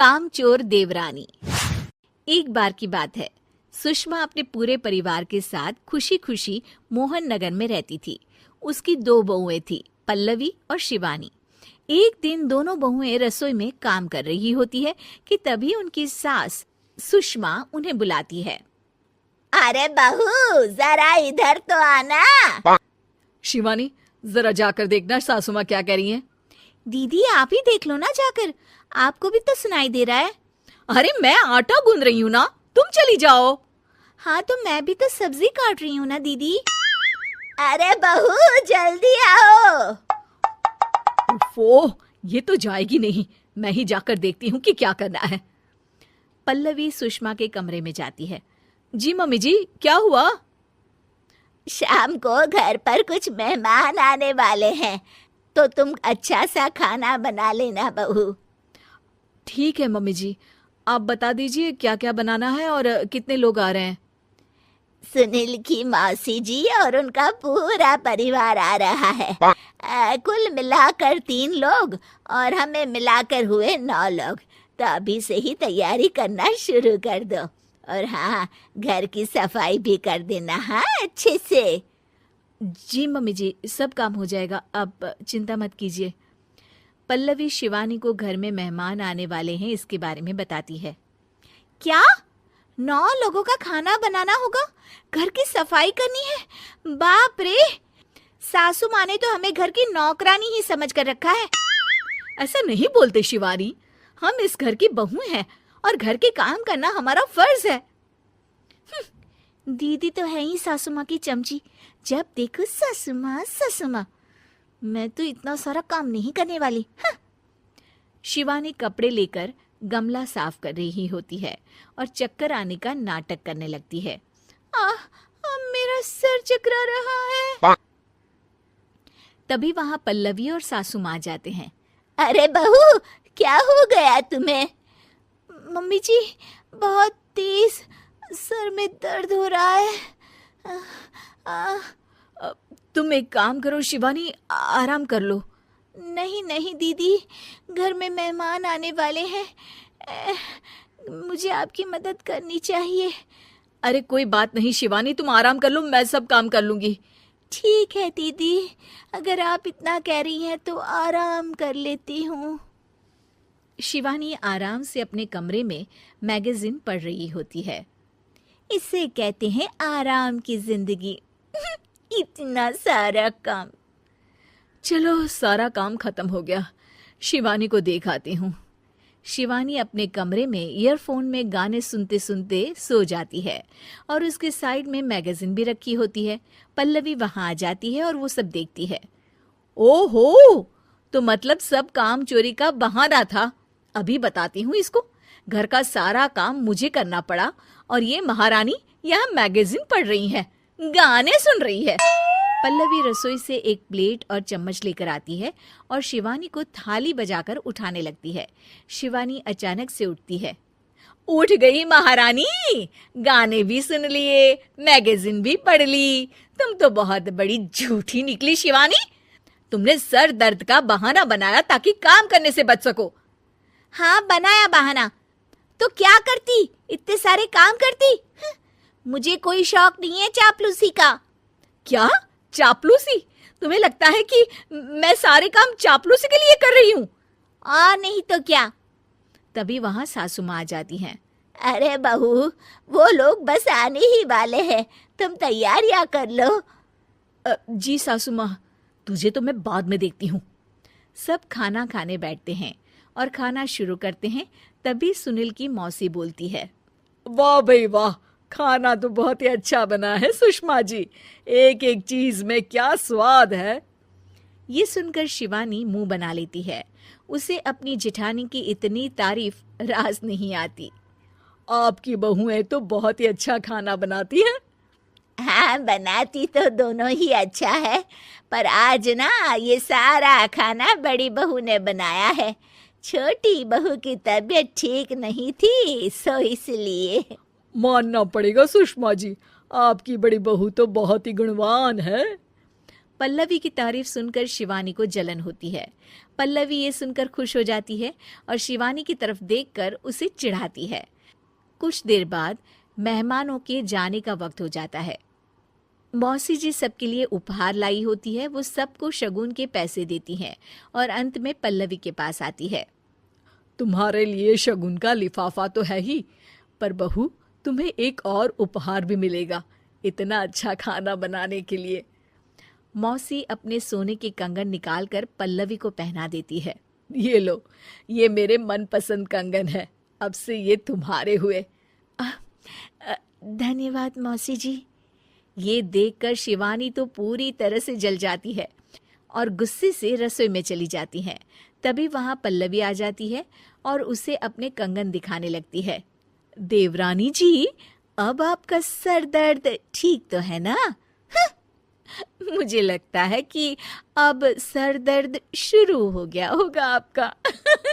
कामचोर देवरानी। एक बार की बात है, सुषमा अपने पूरे परिवार के साथ खुशी खुशी मोहन नगर में रहती थी। उसकी 2 बहुएं थी, पल्लवी और शिवानी। एक दिन दोनों बहुएं रसोई में काम कर रही होती है कि तभी उनकी सास सुषमा उन्हें बुलाती है। अरे बहू, जरा इधर तो आना। शिवानी, जरा जाकर देखना सासू माँ क्या कह रही हैं। दीदी आप ही देख लो ना जाकर, आपको भी तो सुनाई दे रहा है। अरे मैं आटा गूंद रही हूँ ना, तुम चली जाओ। हाँ तो मैं भी तो सब्जी काट रही हूँ ना दीदी। अरे बहू, जल्दी आओ। ओह, ये तो जाएगी नहीं। मैं ही जाकर देखती हूँ कि क्या करना है। पल्लवी सुषमा के कमरे में जाती है। जी मम्मी जी, क्या हुआ? शाम को घर पर कुछ मेहमान आने वाले हैं, तो तुम अच्छा सा खाना बना लेना बहू। ठीक है मम्मी जी, आप बता दीजिए क्या क्या बनाना है और कितने लोग आ रहे हैं। सुनील की मौसी जी और उनका पूरा परिवार आ रहा है। कुल मिलाकर 3 लोग और हमें मिलाकर हुए 9 लोग। तो अभी से ही तैयारी करना शुरू कर दो। और हाँ, घर की सफाई भी कर देना, हाँ, अच्छे से। जी मम्मी जी, सब काम हो जाएगा, आप चिंता मत कीजिए। पल्लवी शिवानी को घर में मेहमान आने वाले हैं इसके बारे में बताती है। क्या 9 लोगों का खाना बनाना होगा, घर की सफाई करनी है? बाप रे, सासू माँ ने तो हमें घर की नौकरानी ही समझ कर रखा है। ऐसा नहीं बोलते शिवानी, हम इस घर की बहू हैं और घर के काम करना हमारा फर्ज है। दीदी तो है ही सासू माँ की चमची, जब देखो सासू माँ सासू माँ। मैं तो इतना सारा काम नहीं करने वाली। शिवानी कपड़े लेकर गमला साफ कर रही होती है और चक्कर आने का नाटक करने लगती है। मेरा सर चकरा रहा है। तभी वहां पल्लवी और सासू माँ जाते हैं। अरे बहू, क्या हो गया तुम्हें? मम्मी जी, बहुत तेज सर में दर्द हो रहा है। तुम एक काम करो शिवानी, आराम कर लो। नहीं नहीं दीदी, घर में मेहमान आने वाले हैं, मुझे आपकी मदद करनी चाहिए। अरे कोई बात नहीं शिवानी, तुम आराम कर लो, मैं सब काम कर लूंगी। ठीक है दीदी, अगर आप इतना कह रही हैं तो आराम कर लेती हूँ। शिवानी आराम से अपने कमरे में मैगजीन पढ़ रही होती है। इसे कहते हैं आराम की जिंदगी। इतना सारा काम। चलो, सारा काम खत्म हो गया, शिवानी को देख आती हूँ। शिवानी अपने कमरे में ईयरफोन में गाने सुनते सुनते सो जाती है और उसके साइड में मैगजीन भी रखी होती है। पल्लवी वहां आ जाती है और वो सब देखती है। ओहो, तो मतलब सब काम चोरी का बहाना था। अभी बताती हूँ इसको। घर का सारा काम मुझे करना पड़ा और ये महारानी यहाँ मैगजीन पढ़ रही है, गाने सुन रही है। पल्लवी रसोई से एक प्लेट और चम्मच लेकर आती है और शिवानी को थाली बजाकर उठाने लगती है। शिवानी अचानक से उठती है। उठ गई महारानी, गाने भी सुन लिए, मैगजीन भी पढ़ ली। तुम तो बहुत बड़ी झूठी निकली शिवानी। तुमने सर दर्द का बहाना बनाया ताकि काम करने से बच सको। हाँ, बनाया बहाना, तो क्या करती, इतने सारे काम करती। मुझे कोई शौक नहीं है चापलूसी का। क्या चापलूसी? तुम्हें लगता है कि मैं सारे काम चापलूसी के लिए कर रही हूँ? और नहीं तो क्या। तभी वहां सासू माँ आ जाती हैं। अरे बहू, वो लोग बस आने ही वाले हैं, तुम तैयारियां कर लो। जी सासू माँ, तुझे तो मैं बाद में देखती हूँ। सब खाना खाने बैठते हैं और खाना शुरू करते हैं। तभी सुनील की मौसी बोलती है। वाह भाई वाह, खाना तो बहुत ही अच्छा बना है सुषमा जी। एक एक चीज में क्या स्वाद है। ये सुनकर शिवानी मुंह बना लेती है। उसे अपनी जेठानी की इतनी तारीफ रास नहीं आती। आपकी बहुएं तो बहुत ही अच्छा खाना बनाती हैं। हाँ, बनाती तो दोनों ही अच्छा है, पर आज ना ये सारा खाना बड़ी बहू ने बनाया है। छोटी बहू की तबीयत ठीक नहीं थी, सो इसलिए। मानना पड़ेगा सुषमा जी, आपकी बड़ी बहू तो बहुत ही गुणवान है। पल्लवी की तारीफ सुनकर शिवानी को जलन होती है। पल्लवी ये सुनकर खुश हो जाती है और शिवानी की तरफ देखकर उसे चिढ़ाती है। कुछ देर बाद मेहमानों के जाने का वक्त हो जाता है। मौसी जी सबके लिए उपहार लाई होती है। वो सबको शगुन के पैसे देती हैं और अंत में पल्लवी के पास आती है। तुम्हारे लिए शगुन का लिफाफा तो है ही, पर बहू तुम्हें एक और उपहार भी मिलेगा इतना अच्छा खाना बनाने के लिए। मौसी अपने सोने के कंगन निकालकर पल्लवी को पहना देती है। ये लो, ये मेरे मनपसंद कंगन है, अब से ये तुम्हारे हुए। धन्यवाद मौसी जी। ये देखकर शिवानी तो पूरी तरह से जल जाती है और गुस्से से रसोई में चली जाती है। तभी वहां पल्लवी आ जाती है और उसे अपने कंगन दिखाने लगती है। देवरानी जी, अब आपका सर दर्द ठीक तो है ना? मुझे लगता है कि अब सर दर्द शुरू हो गया होगा आपका।